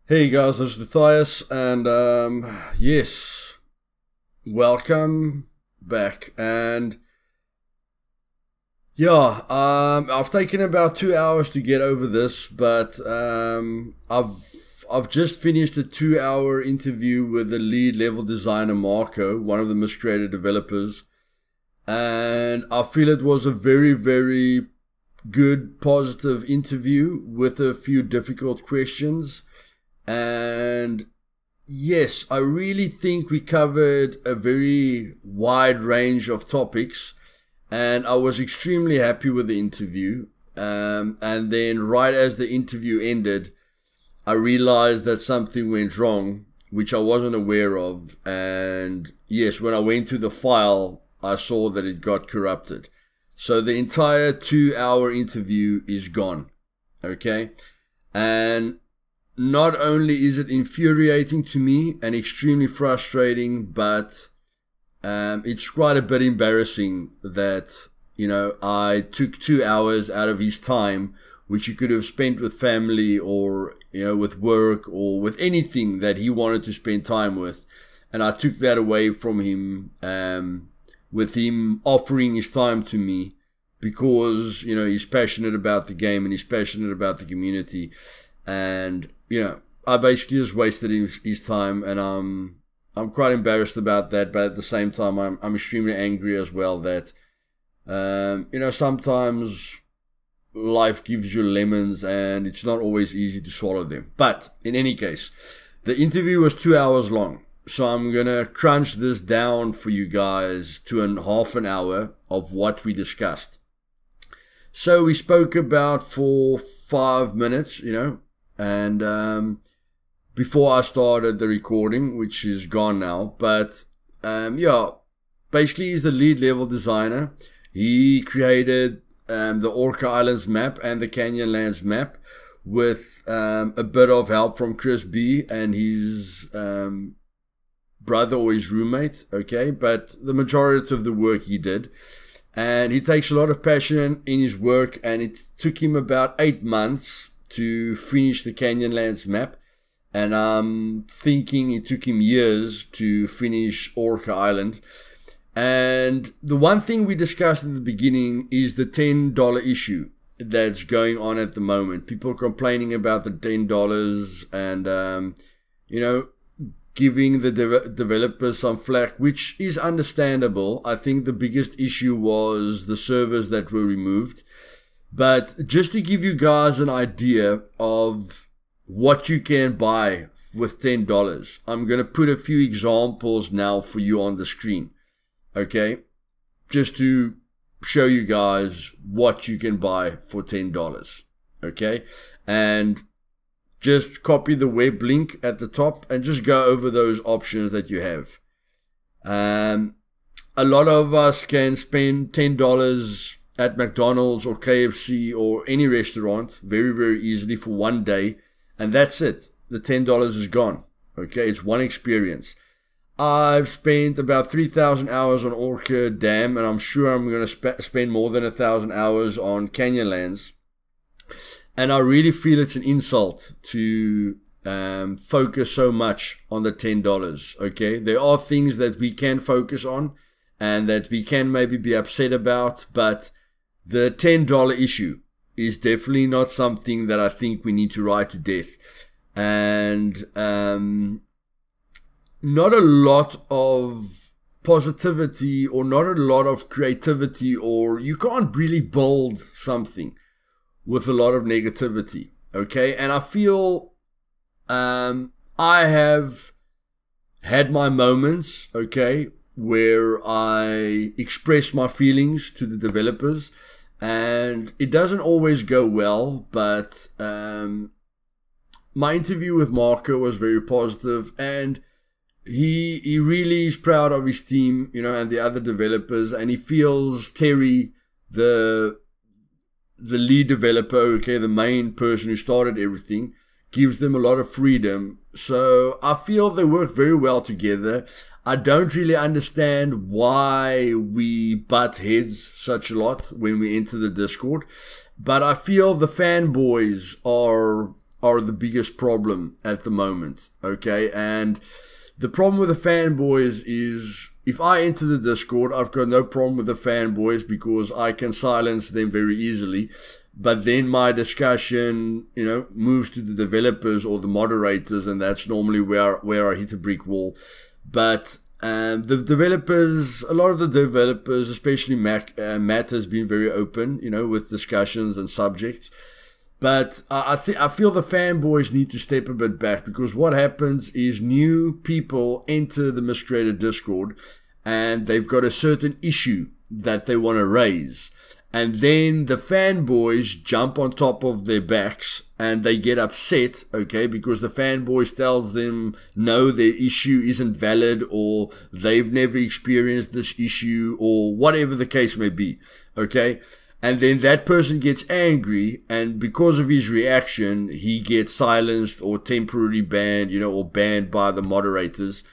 Hey guys, this is Luthais, and yes, welcome back. And yeah, I've taken about 2 hours to get over this, but I've just finished a 2 hour interview with the lead level designer Marco, one of the Miscreated developers, and I feel it was a very good, positive interview with a few difficult questions. And yes, I really think we covered a very wide range of topics, and I was extremely happy with the interview. And then right as the interview ended, I realized that something went wrong, which I wasn't aware of. And yes, when I went to the file, I saw that it got corrupted. So the entire 2 hour interview is gone. Okay. And not only is it infuriating to me and extremely frustrating, but it's quite a bit embarrassing that, I took 2 hours out of his time, which he could have spent with family or, with work or with anything that he wanted to spend time with. And I took that away from him, with him offering his time to me because, he's passionate about the game and he's passionate about the community. And, I basically just wasted his time, and I'm quite embarrassed about that. But at the same time, I'm extremely angry as well that, sometimes life gives you lemons and it's not always easy to swallow them. But in any case, the interview was 2 hours long. So I'm going to crunch this down for you guys to half an hour of what we discussed. So we spoke about for 5 minutes, and before I started the recording, which is gone now. But basically he's the lead level designer. He created the Orca Islands map and the Canyonlands map with a bit of help from Chris B and his brother or his roommate. Okay, but the majority of the work he did. And he takes a lot of passion in his work, and it took him about 8 months to finish the Canyonlands map, and I'm thinking it took him years to finish Orca Island. And the one thing we discussed at the beginning is the $10 issue that's going on at the moment. People complaining about the $10 and, giving the developers some flack, which is understandable. I think the biggest issue was the servers that were removed. But just to give you guys an idea of what you can buy with $10, I'm going to put a few examples now for you on the screen. Okay? Just to show you guys what you can buy for $10. Okay? And just copy the web link at the top and just go over those options that you have. A lot of us can spend $10 at McDonald's or KFC or any restaurant very easily for one day, and that's it. The $10 is gone. Okay, it's one experience. I've spent about 3,000 hours on Orca Dam, and I'm sure I'm going to spend more than 1,000 hours on Canyonlands. And I really feel it's an insult to focus so much on the $10. Okay, there are things that we can focus on and that we can maybe be upset about, but the $10 issue is definitely not something that I think we need to ride to death. And not a lot of positivity or not a lot of creativity, or you can't really build something with a lot of negativity. Okay, and I feel I have had my moments, okay, where I express my feelings to the developers. And it doesn't always go well, but my interview with Marco was very positive, and he really is proud of his team, and the other developers, and he feels Terry, the lead developer, okay, the main person who started everything, gives them a lot of freedom. So I feel they work very well together. I don't really understand why we butt heads such a lot when we enter the Discord, but I feel the fanboys are are the biggest problem at the moment, okay? And the problem with the fanboys is, if I enter the Discord, I've got no problem with the fanboys because I can silence them very easily. But then my discussion, moves to the developers or the moderators, and that's normally where I hit a brick wall. But the developers, a lot of the developers, especially Matt, has been very open, with discussions and subjects. But I feel the fanboys need to step a bit back, because what happens is new people enter the Miscreated Discord and they've got a certain issue that they want to raise. And then the fanboys jump on top of their backs and they get upset, okay, because the fanboys tells them, no, their issue isn't valid, or they've never experienced this issue, or whatever the case may be, okay? And then that person gets angry, and because of his reaction, he gets silenced or temporarily banned, or banned by the moderators.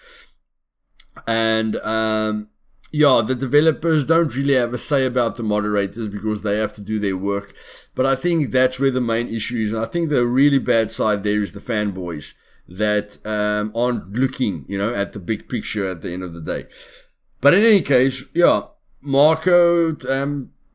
And, the developers don't really have a say about the moderators because they have to do their work. But I think that's where the main issue is. And I think the really bad side there is the fanboys that aren't looking, at the big picture at the end of the day. But in any case, Marco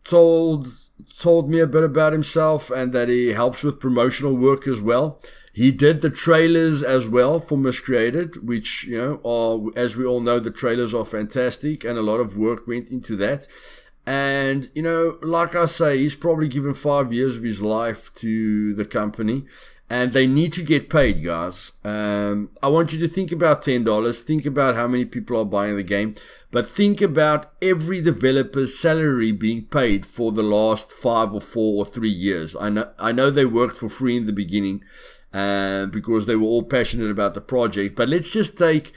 told me a bit about himself and that he helps with promotional work as well. He did the trailers as well for Miscreated, which, are, as we all know, the trailers are fantastic, and a lot of work went into that. And, like I say, he's probably given 5 years of his life to the company, and they need to get paid, guys. I want you to think about $10. Think about how many people are buying the game, but think about every developer's salary being paid for the last 5 or 4 or 3 years. I know they worked for free in the beginning, because they were all passionate about the project. But let's just take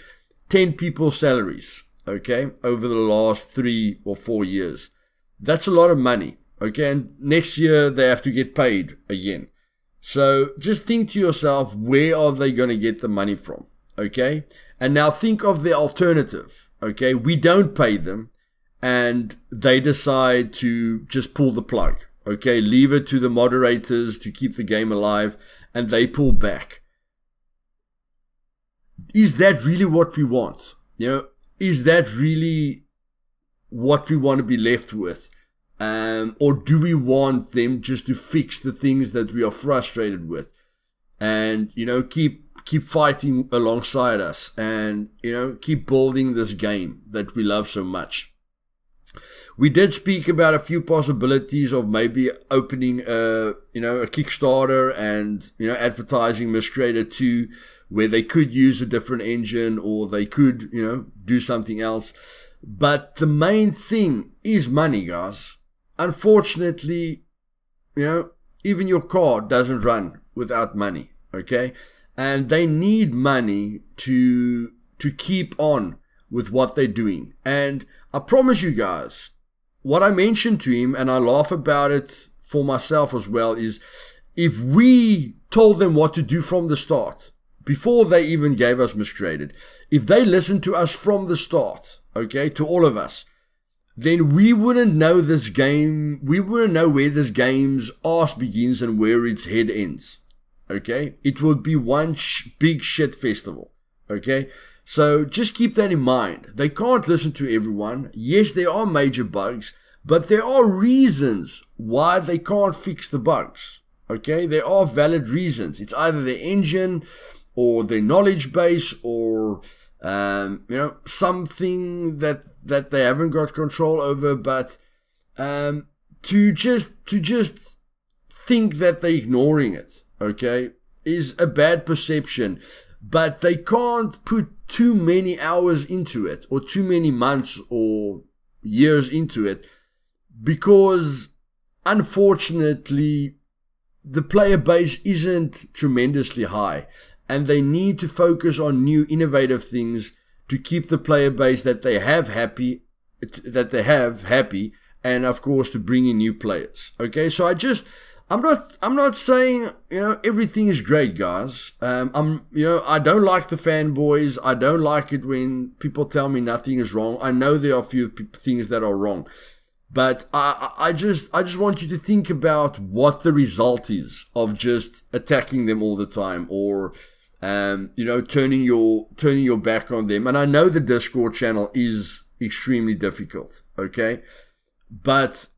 10 people's salaries, okay, over the last 3 or 4 years. That's a lot of money, okay? And next year they have to get paid again. So just think to yourself, where are they going to get the money from, okay? And now think of the alternative, okay? We don't pay them and they decide to just pull the plug, okay? Leave it to the moderators to keep the game alive, and they pull back. Is that really what we want? Is that really what we want to be left with? Or do we want them just to fix the things that we are frustrated with? And, keep fighting alongside us and, keep building this game that we love so much. We did speak about a few possibilities of maybe opening a Kickstarter and, advertising Miscreated 2, where they could use a different engine, or they could, do something else. But the main thing is money, guys. Unfortunately, even your car doesn't run without money, okay? And they need money to keep on with what they're doing. And I promise you guys, what I mentioned to him, and I laugh about it for myself as well, is if we told them what to do from the start, before they even gave us Miscreated, if they listened to us from the start, okay, to all of us, then we wouldn't know this game, we wouldn't know where this game's arse begins and where its head ends, okay? It would be one big shit festival, okay? So just keep that in mind. They can't listen to everyone. Yes, there are major bugs, but there are reasons why they can't fix the bugs. Okay, there are valid reasons. It's either their engine or their knowledge base, or something that they haven't got control over. But to just think that they're ignoring it, okay, is a bad perception. But they can't put too many hours into it, or too many months or years into it, because unfortunately the player base isn't tremendously high, and they need to focus on new innovative things to keep the player base that they have happy, and of course to bring in new players. Okay, so I'm not saying, everything is great, guys. I don't like the fanboys. I don't like it when people tell me nothing is wrong. I know there are a few things that are wrong, But I just want you to think about what the result is of just attacking them all the time, or you know, turning your back on them. And I know the Discord channel is extremely difficult, okay? But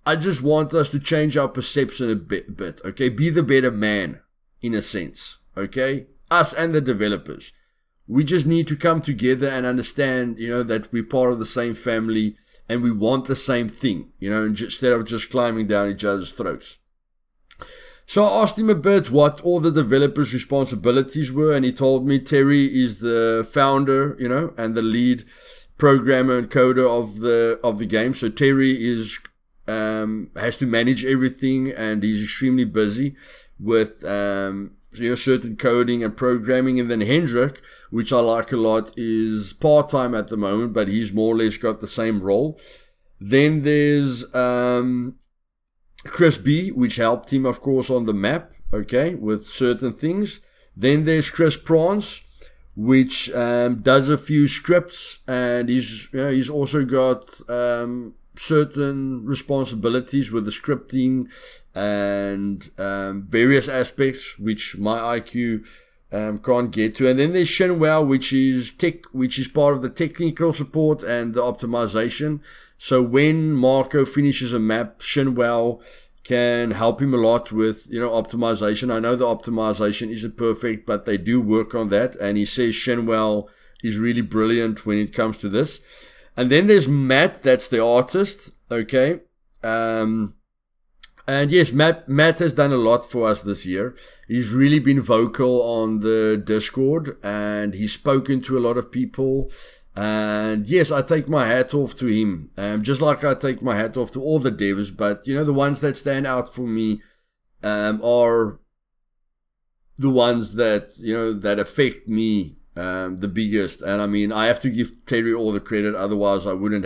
I just want us to change our perception a bit, okay? Be the better man, in a sense, okay? Us and the developers. We just need to come together and understand, you know, that we're part of the same family and we want the same thing, you know, instead of just climbing down each other's throats. So I asked him a bit what all the developers' responsibilities were, and he told me Terry is the founder, you know, and the lead programmer and coder of the game. So Terry is has to manage everything, and he's extremely busy with you know, certain coding and programming. And then Hendrik, which I like a lot, is part-time at the moment, but he's more or less got the same role. Then there's Chris B, which helped him, of course, on the map, okay, with certain things. Then there's Chris Prawns, which does a few scripts, and he's also got certain responsibilities with the scripting and various aspects which my IQ can't get to. And then there's Shinwell, which is part of the technical support and the optimization. So when Marco finishes a map, Shinwell can help him a lot with, you know, optimization. I know the optimization isn't perfect, but they do work on that. And he says Shinwell is really brilliant when it comes to this. And then there's Matt, that's the artist, okay? And yes, Matt has done a lot for us this year. He's really been vocal on the Discord, and he's spoken to a lot of people. And yes, I take my hat off to him, just like I take my hat off to all the devs. But, you know, the ones that stand out for me are the ones that, you know, that affect me the biggest. And I mean, I have to give Terry all the credit, otherwise we wouldn't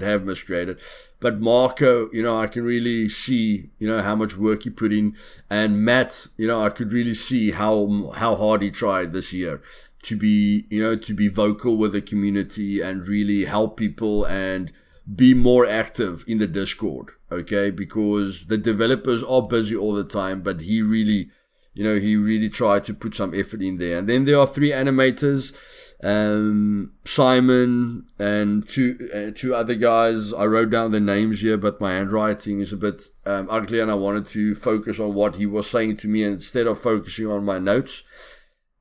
have Miscreated. But Marco, you know, I can really see, you know, how much work he put in. And Matt, you know, I could really see how hard he tried this year to be, you know, to be vocal with the community and really help people and be more active in the Discord, okay? Because the developers are busy all the time, but he really, you know, he really tried to put some effort in there. And then there are 3 animators, Simon and two other guys. I wrote down their names here, but my handwriting is a bit ugly, and I wanted to focus on what he was saying to me instead of focusing on my notes.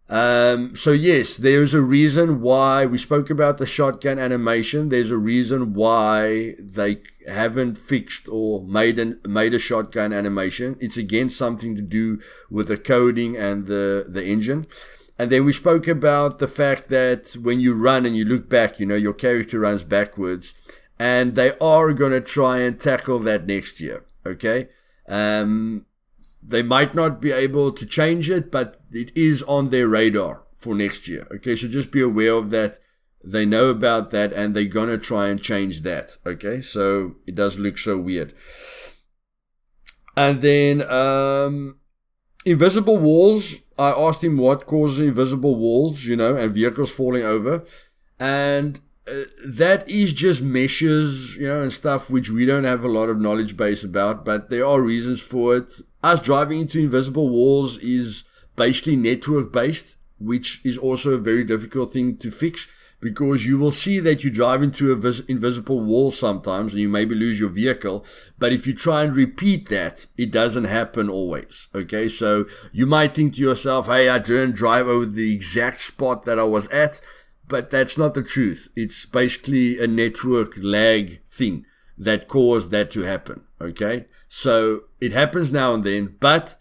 So yes, there's a reason why we spoke about the shotgun animation. There's a reason why they haven't fixed or made a shotgun animation. It's again something to do with the coding and the engine. And then we spoke about the fact that when you run and you look back, you know, your character runs backwards, and they are going to try and tackle that next year. Okay. They might not be able to change it, but it is on their radar for next year. Okay, so just be aware of that. They know about that, and they're going to try and change that. Okay, so it does look so weird. And then invisible walls. I asked him what causes invisible walls, you know, and vehicles falling over. And that is just meshes, you know, and stuff which we don't have a lot of knowledge base about, but there are reasons for it. Us driving into invisible walls is basically network based, which is also a very difficult thing to fix, because you will see that you drive into an invisible wall sometimes and you maybe lose your vehicle, but if you try and repeat that, it doesn't happen always. Okay, so you might think to yourself, hey, I didn't drive over the exact spot that I was at, but that's not the truth. It's basically a network lag thing that caused that to happen. Okay, so it happens now and then, but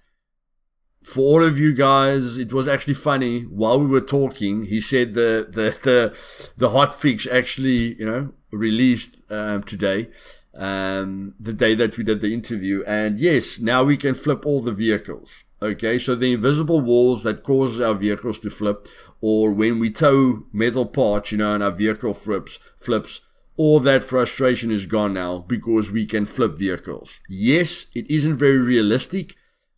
for all of you guys, it was actually funny. While we were talking, he said the hotfix actually, you know, released today, the day that we did the interview. And yes, now we can flip all the vehicles. Okay, so the invisible walls that cause our vehicles to flip, or when we tow metal parts, you know, and our vehicle flips, all that frustration is gone now because we can flip vehicles. Yes, it isn't very realistic,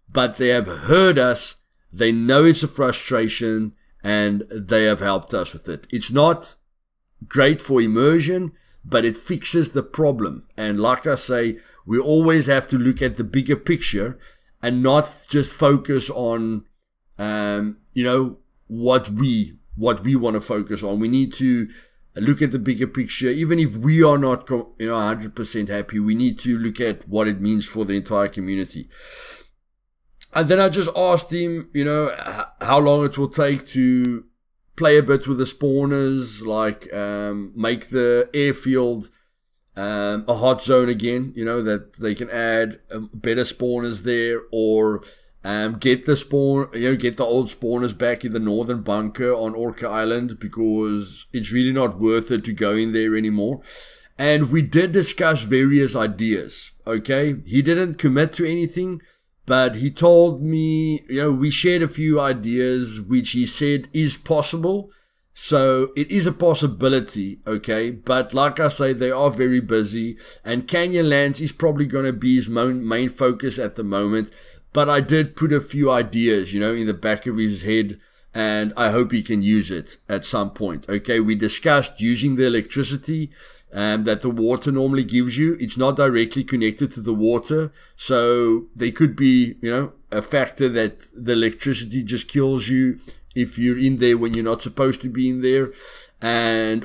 but they have heard us, they know it's a frustration, and they have helped us with it. It's not great for immersion, but it fixes the problem. And like I say, we always have to look at the bigger picture and not just focus on, what we want to focus on. We need to look at the bigger picture. Even if we are not, 100% happy, we need to look at what it means for the entire community. And then I just asked him, how long it will take to play a bit with the spawners, like make the airfield a hot zone again, that they can add better spawners there, or get the old spawners back in the northern bunker on Orca Island, because it's really not worth it to go in there anymore. And we did discuss various ideas, okay? He didn't commit to anything, but he told me, we shared a few ideas which he said is possible. So it is a possibility, okay? But like I say, they are very busy, and Canyonlands is probably going to be his main focus at the moment. But I did put a few ideas, in the back of his head, and I hope he can use it at some point, okay? We discussed using the electricity that the water normally gives you. It's not directly connected to the water, so there could be, a factor that the electricity just kills you if you're in there when you're not supposed to be in there,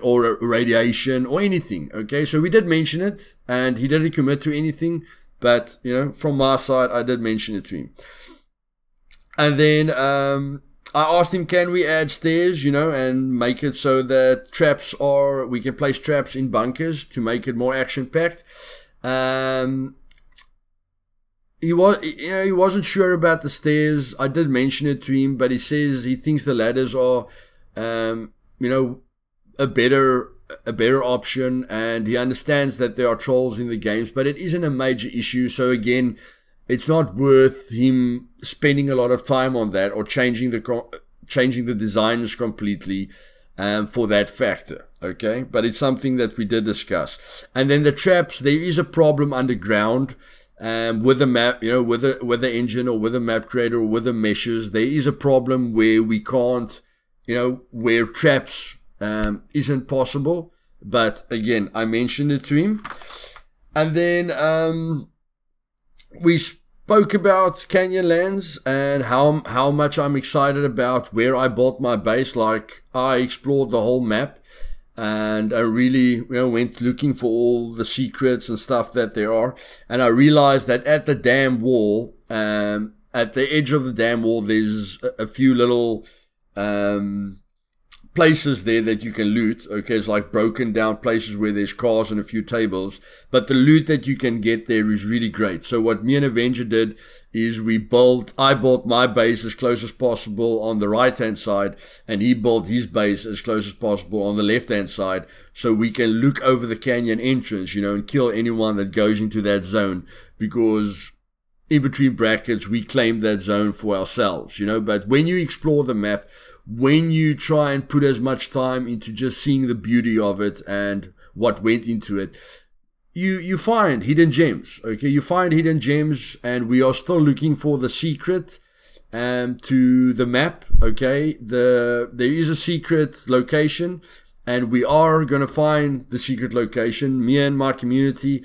or radiation or anything, okay? So we did mention it, and he didn't commit to anything, but, from my side, I did mention it to him. And then I asked him, can we add stairs, and make it so that we can place traps in bunkers to make it more action-packed. He wasn't sure about the stairs. I did mention it to him, but he says he thinks the ladders are, a better option, and he understands that there are trolls in the games, but it isn't a major issue. So again, it's not worth him spending a lot of time on that, or changing the designs completely for that factor, okay? But it's something that we did discuss. And then the traps, there is a problem underground with the map, with the engine, or with the map creator, or with the meshes. There is a problem where we can't, where traps isn't possible. But again, I mentioned it to him. And then we spoke about Canyonlands and how much I'm excited about where I built my base. Like, I explored the whole map, and I really went looking for all the secrets and stuff that there are. And I realized that at the dam wall, at the edge of the dam wall, there's a few little places there that you can loot. Okay, it's like broken down places where there's cars and a few tables, but the loot that you can get there is really great. So what me and Avenger did is I built my base as close as possible on the right hand side, and he built his base as close as possible on the left hand side, so we can look over the canyon entrance, and kill anyone that goes into that zone, because in between brackets, we claim that zone for ourselves, but when you explore the map, when you try and put as much time into just seeing the beauty of it and what went into it, you find hidden gems, okay? You find hidden gems, and we are still looking for the secret to the map, okay? There is a secret location, and we are going to find the secret location. Me and my community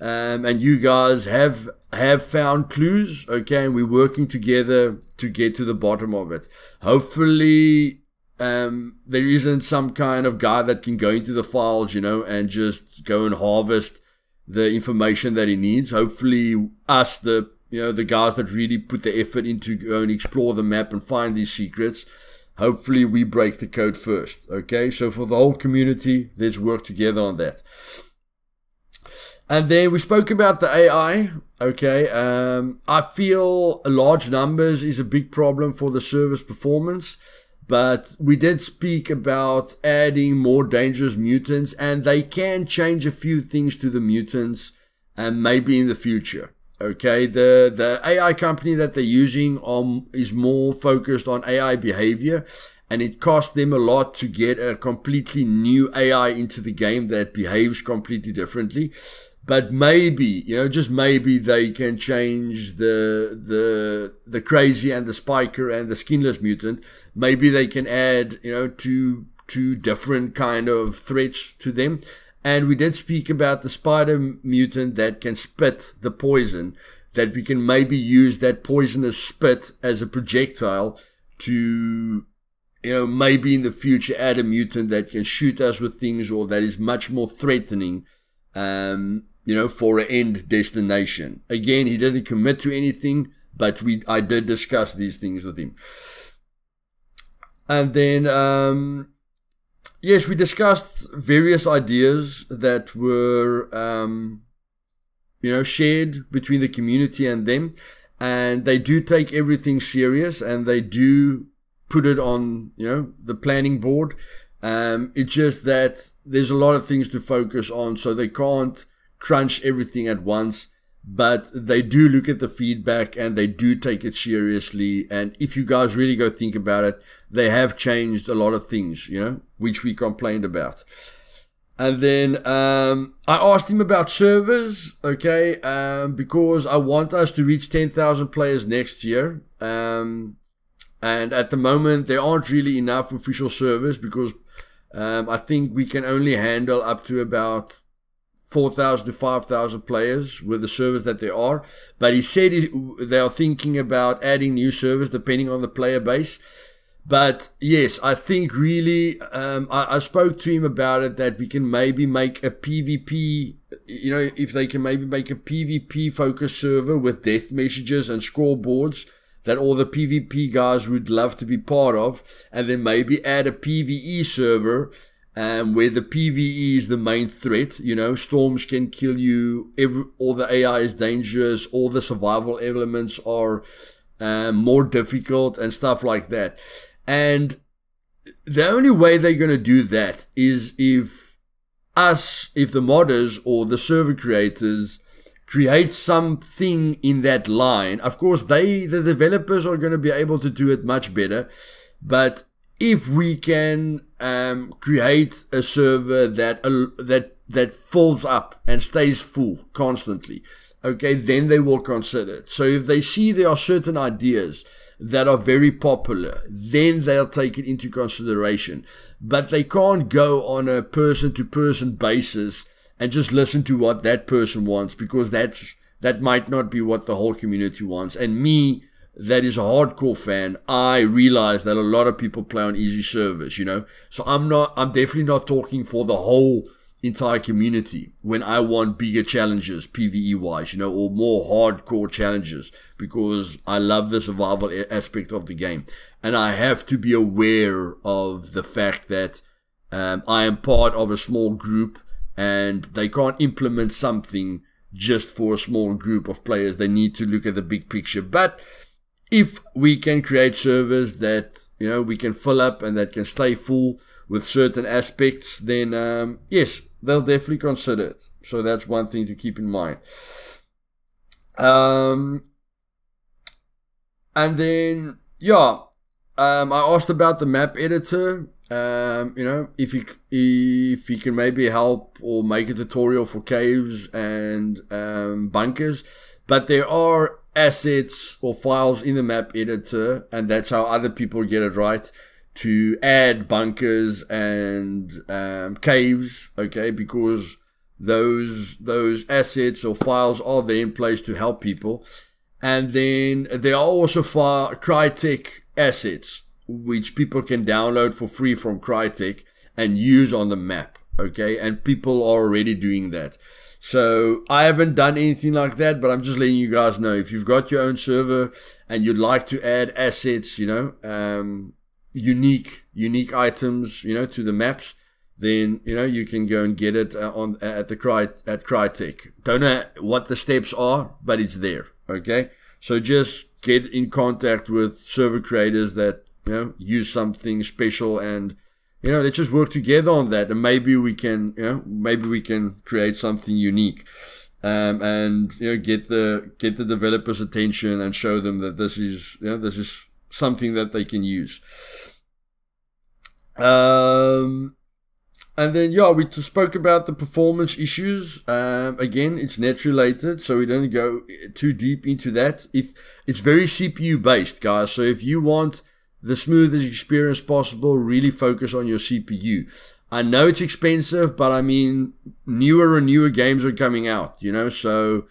and you guys have found clues, okay, and we're working together to get to the bottom of it. Hopefully, there isn't some kind of guy that can go into the files, and just go and harvest the information that he needs. Hopefully, us, the guys that really put the effort into go and explore the map and find these secrets, hopefully we break the code first, okay? So for the whole community, let's work together on that. And then we spoke about the AI, okay? I feel large numbers is a big problem for the server's performance, but we did speak about adding more dangerous mutants, and they can change a few things to the mutants, and maybe in the future, okay? The AI company that they're using is more focused on AI behavior, and it cost them a lot to get a completely new AI into the game that behaves completely differently. But maybe, just maybe they can change the crazy and the spiker and the skinless mutant. Maybe they can add, two different kind of threats to them. And we did speak about the spider mutant that can spit the poison, that we can maybe use that poisonous spit as a projectile to, maybe in the future add a mutant that can shoot us with things, or that is much more threatening, for an end destination. Again, he didn't commit to anything, but I did discuss these things with him. And then, yes, we discussed various ideas that were, shared between the community and them. And they do take everything serious, and they do put it on, the planning board. It's just that there's a lot of things to focus on, so they can't crunch everything at once. But they do look at the feedback, and they do take it seriously. And if you guys really go think about it, they have changed a lot of things, which we complained about. And then I asked him about servers, okay, because I want us to reach 10,000 players next year. And at the moment, there aren't really enough official servers, because I think we can only handle up to about 4,000 to 5,000 players with the servers that there are. But he said they are thinking about adding new servers depending on the player base. But yes, I think really, I spoke to him about it, that we can maybe make a PvP, if they can maybe make a PvP focused server with death messages and scoreboards that all the PvP guys would love to be part of. And then maybe add a PvE server, where the PvE is the main threat. Storms can kill you, all the AI is dangerous, all the survival elements are more difficult and stuff like that. And the only way they're going to do that is if the modders or the server creators create something in that line. Of course, the developers are going to be able to do it much better. But if we can create a server that fills up and stays full constantly, okay, then they will consider it. So if they see there are certain ideas that are very popular, then they'll take it into consideration. But they can't go on a person-to-person basis and just listen to what that person wants, because that might not be what the whole community wants. And me, that is a hardcore fan, I realize that a lot of people play on easy servers, So I'm definitely not talking for the whole entire community when I want bigger challenges, PvE wise, or more hardcore challenges, because I love the survival aspect of the game. And I have to be aware of the fact that I am part of a small group, and they can't implement something just for a small group of players. They need to look at the big picture. But if we can create servers that, we can fill up and that can stay full with certain aspects, then yes, they'll definitely consider it. So that's one thing to keep in mind. And then, I asked about the map editor. If he can maybe help or make a tutorial for caves and bunkers. But there are assets or files in the map editor, and that's how other people get it right, to add bunkers and caves, okay, because those assets or files are there in place to help people. And then there are also Crytek assets, which people can download for free from Crytek and use on the map, okay, and people are already doing that. So I haven't done anything like that, but I'm just letting you guys know, if you've got your own server and you'd like to add assets, unique items, to the maps, then, you can go and get it at Crytek. Don't know what the steps are, but it's there, okay? So just get in contact with server creators that, use something special, and, let's just work together on that, and maybe we can, create something unique, and, get the developers' attention and show them that this is something that they can use. And then, we spoke about the performance issues. Again, it's net related, so we don't go too deep into that. If it's very CPU based, guys. So if you want the smoothest experience possible. Really focus on your CPU. I know it's expensive, but I mean, newer and newer games are coming out, you know, so,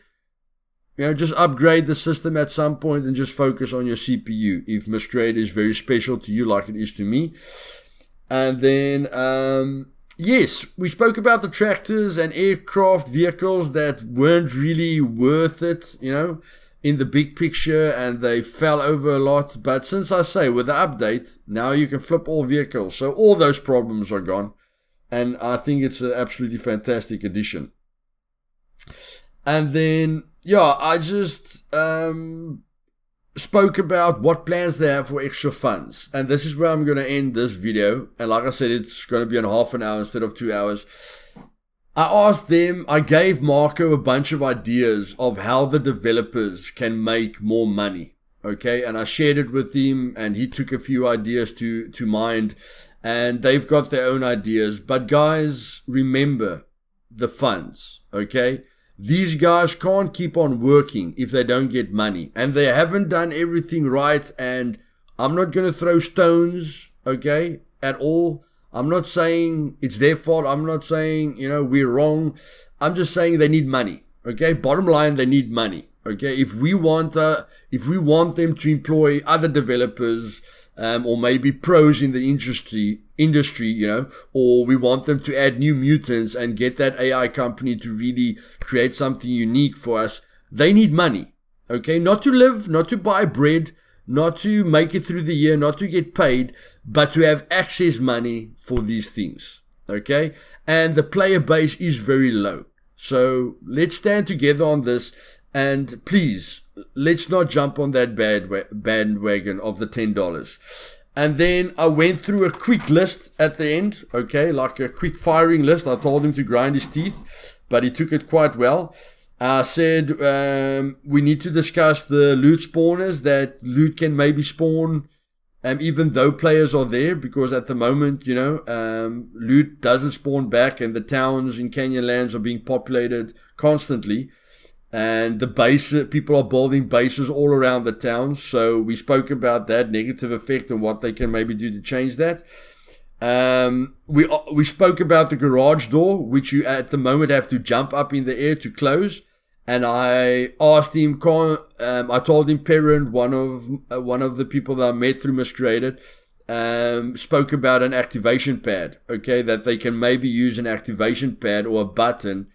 you know, just upgrade the system at some point and just focus on your CPU if Miscreated is very special to you like it is to me. And then, yes, we spoke about the tractors and aircraft vehicles that weren't really worth it, you know, in the big picture, and they fell over a lot. But since I say with the update, now you can flip all vehicles, so all those problems are gone. And I think it's an absolutely fantastic addition. And then, yeah, I just spoke about what plans they have for extra funds. And this is where I'm going to end this video. And like I said, it's going to be in half an hour instead of 2 hours. I asked them, I gave Marco a bunch of ideas of how the developers can make more money. Okay, and I shared it with him, and he took a few ideas to mind. And they've got their own ideas. But guys, remember the funds, okay? These guys can't keep on working if they don't get money. And they haven't done everything right. And I'm not going to throw stones, okay, at all. I'm not saying it's their fault. I'm not saying, you know, we're wrong. I'm just saying they need money, okay? Bottom line, they need money, okay? If we want them to employ other developers, or maybe pros in the industry, you know, or we want them to add new mutants and get that AI company to really create something unique for us. They need money, okay? Not to live, not to buy bread, not to make it through the year, not to get paid, but to have access money for these things, okay? And the player base is very low. So let's stand together on this, and please, let's not jump on that bandwagon of the $10. And then I went through a quick list at the end, okay, like a quick firing list. I told him to grind his teeth, but he took it quite well. I said we need to discuss the loot spawners, that loot can maybe spawn even though players are there, because at the moment, you know, loot doesn't spawn back, and the towns in Canyonlands are being populated constantly. And the base, people are building bases all around the towns. So we spoke about that negative effect and what they can maybe do to change that. We spoke about the garage door, which you at the moment have to jump up in the air to close. And I asked him, I told him Perrin, one of the people that I met through Miscreated, spoke about an activation pad, okay, that they can maybe use an activation pad or a button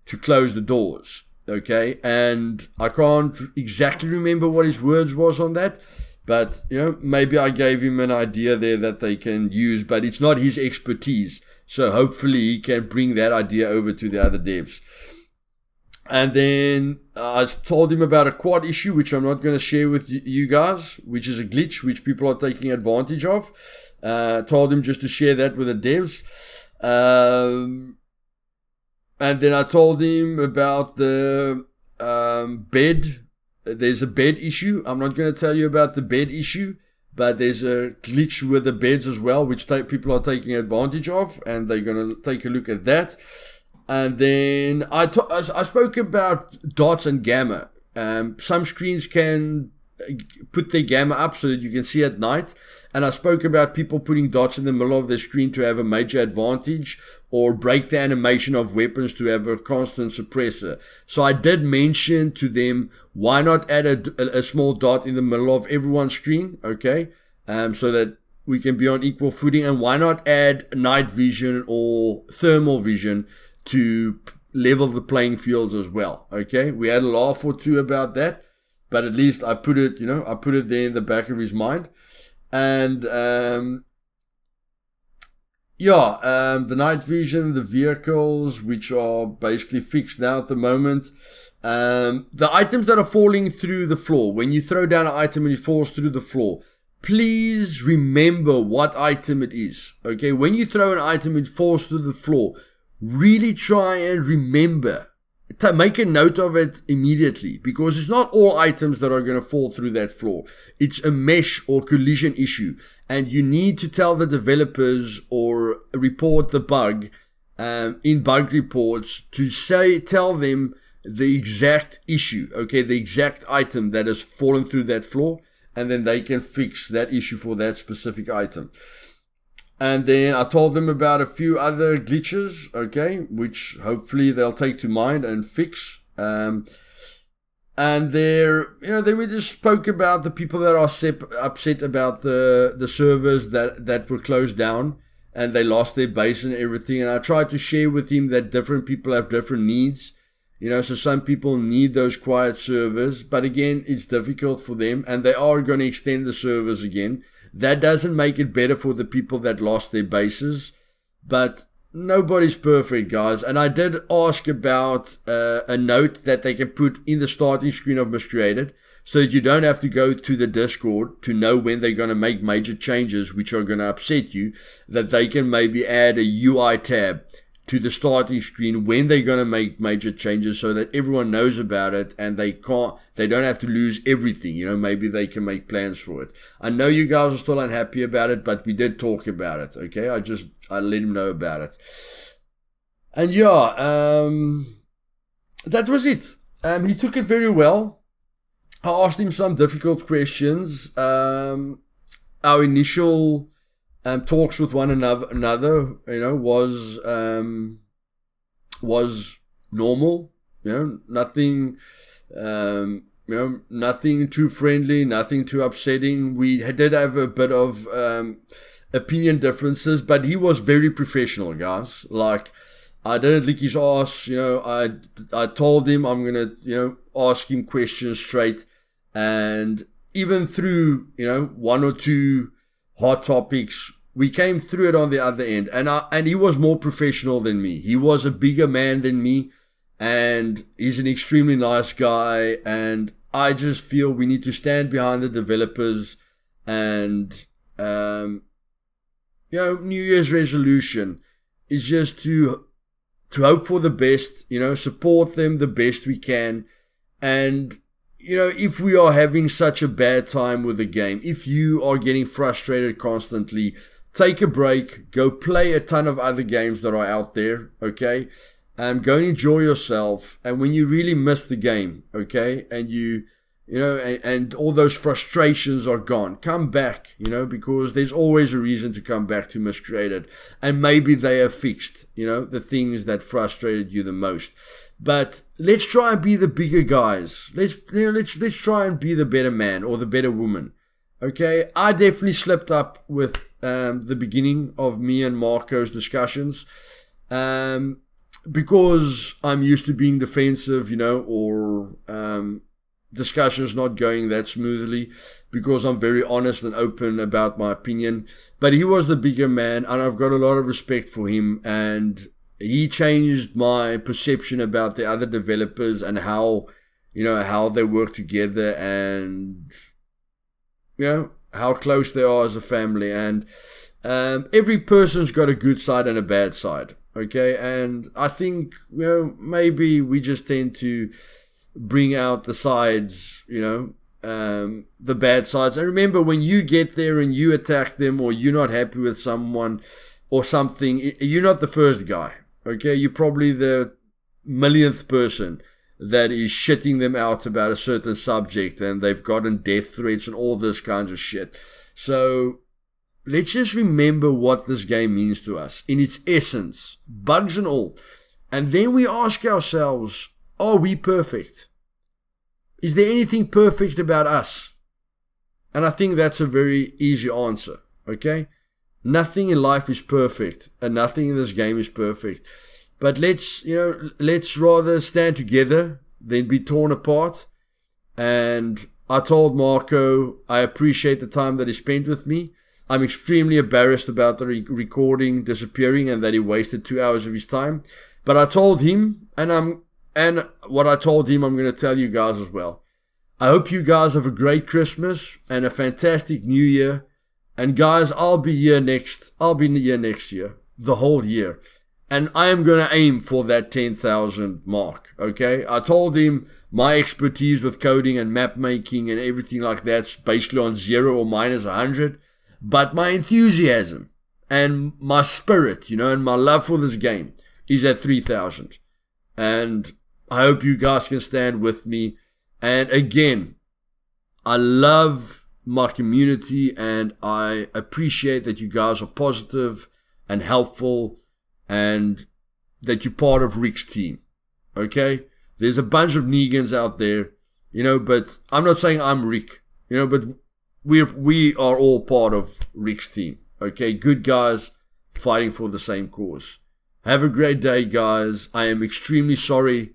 to close the doors. Okay, and I can't exactly remember what his words was on that, but, you know, maybe I gave him an idea there that they can use, but it's not his expertise. So hopefully he can bring that idea over to the other devs. And then I told him about a quad issue, which I'm not going to share with you guys, which is a glitch which people are taking advantage of. Told him just to share that with the devs. And then I told him about the bed. There's a bed issue. I'm not going to tell you about the bed issue, but there's a glitch with the beds as well, which people are taking advantage of, and they're going to take a look at that. And then I spoke about dots and gamma. Some screens can put their gamma up so that you can see at night. And I spoke about people putting dots in the middle of their screen to have a major advantage, or break the animation of weapons to have a constant suppressor. So I did mention to them, why not add a small dot in the middle of everyone's screen, okay? So that we can be on equal footing. And why not add night vision or thermal vision to level the playing fields as well, okay? We had a laugh or two about that, but at least I put it, you know, I put it there in the back of his mind. And the night vision, the vehicles, which are basically fixed now at the moment. The items that are falling through the floor, when you throw down an item and it falls through the floor, please remember what item it is, okay? When you throw an item and it falls through the floor, really try and remember. Make a note of it immediately, because it's not all items that are going to fall through that floor. It's a mesh or collision issue, and you need to tell the developers or report the bug in bug reports to tell them the exact issue, okay, the exact item that has fallen through that floor. and then they can fix that issue for that specific item. And then I told them about a few other glitches, okay, which hopefully they'll take to mind and fix. And there, then we just spoke about the people that are upset about the servers that were closed down and they lost their base and everything. And I tried to share with him that different people have different needs. So some people need those quiet servers, but again, it's difficult for them and they are going to extend the servers again. That doesn't make it better for the people that lost their bases, but nobody's perfect, guys. And I did ask about a note that they can put in the starting screen of Miscreated so that you don't have to go to the Discord to know when they're going to make major changes which are going to upset you, that they can maybe add a UI tab to the starting screen when they're going to make major changes so that everyone knows about it and they don't have to lose everything. Maybe they can make plans for it. I know you guys are still unhappy about it, but we did talk about it. Okay. I let him know about it. And yeah, that was it. He took it very well. I asked him some difficult questions. Our initial talks with one another, was normal. Nothing, nothing too friendly, nothing too upsetting. We did have a bit of opinion differences, but he was very professional, guys. Like, I didn't lick his ass. I told him I'm gonna, ask him questions straight, and even through, one or two hot topics, we came through it on the other end, and he was more professional than me. He was a bigger man than me, and he's an extremely nice guy, and I just feel we need to stand behind the developers. And New Year's resolution is just to hope for the best, support them the best we can. And if we are having such a bad time with the game, if you are getting frustrated constantly, take a break, go play a ton of other games that are out there, okay? Go and enjoy yourself. And when you really miss the game, okay, and and all those frustrations are gone, come back, because there's always a reason to come back to Miscreated. And maybe they have fixed, the things that frustrated you the most. But let's try and be the bigger guys. Let's try and be the better man or the better woman. Okay, I definitely slipped up with the beginning of me and Marco's discussions, because I'm used to being defensive, or discussions not going that smoothly, because I'm very honest and open about my opinion. But he was the bigger man, and I've got a lot of respect for him, and he changed my perception about the other developers and how they work together, and how close they are as a family. And every person's got a good side and a bad side, okay? And I think maybe we just tend to bring out the sides, the bad sides. And remember, when you get there and you attack them, or you're not happy with someone or something, you're not the first guy. Okay, you're probably the millionth person that is shitting them out about a certain subject, and they've gotten death threats and all this kinds of shit. So let's just remember what this game means to us in its essence, bugs and all. And then we ask ourselves, are we perfect? Is there anything perfect about us? And I think that's a very easy answer, okay? Nothing in life is perfect, and nothing in this game is perfect. But let's rather stand together than be torn apart. And I told Marco I appreciate the time that he spent with me. I'm extremely embarrassed about the recording disappearing and that he wasted 2 hours of his time. But I told him, and what I told him, I'm going to tell you guys as well. I hope you guys have a great Christmas and a fantastic New Year. And guys, I'll be here next year, the whole year. And I am going to aim for that 10,000 mark, okay? I told him my expertise with coding and map making and everything like that's basically on 0 or minus 100. But my enthusiasm and my spirit, and my love for this game is at 3,000. And I hope you guys can stand with me. And again, I love my community, and I appreciate that you guys are positive and helpful and that you're part of Rick's team. Okay? There's a bunch of Negans out there, you know, but I'm not saying I'm Rick, you know, but we are all part of Rick's team. Okay? Good guys fighting for the same cause. Have a great day, guys. I am extremely sorry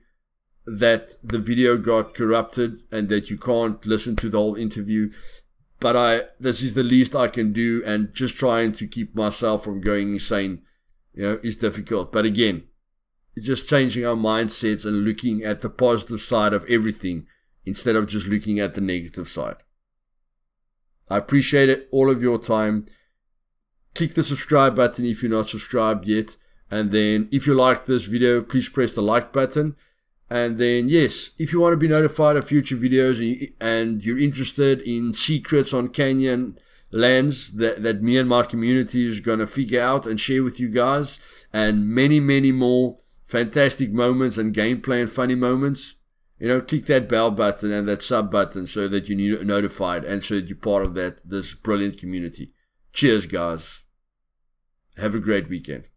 that the video got corrupted and that you can't listen to the whole interview. But this is the least I can do, and just trying to keep myself from going insane, you know, is difficult. But again, it's just changing our mindsets and looking at the positive side of everything instead of just looking at the negative side. I appreciate it, all of your time. Click the subscribe button if you're not subscribed yet. And then if you like this video, please press the like button. And then, yes, if you want to be notified of future videos and you're interested in secrets on Canyon lands that me and my community is going to figure out and share with you guys, and many, many more fantastic moments and gameplay and funny moments, you know, click that bell button and that sub button so that you're notified and so that you're part of this brilliant community. Cheers, guys. Have a great weekend.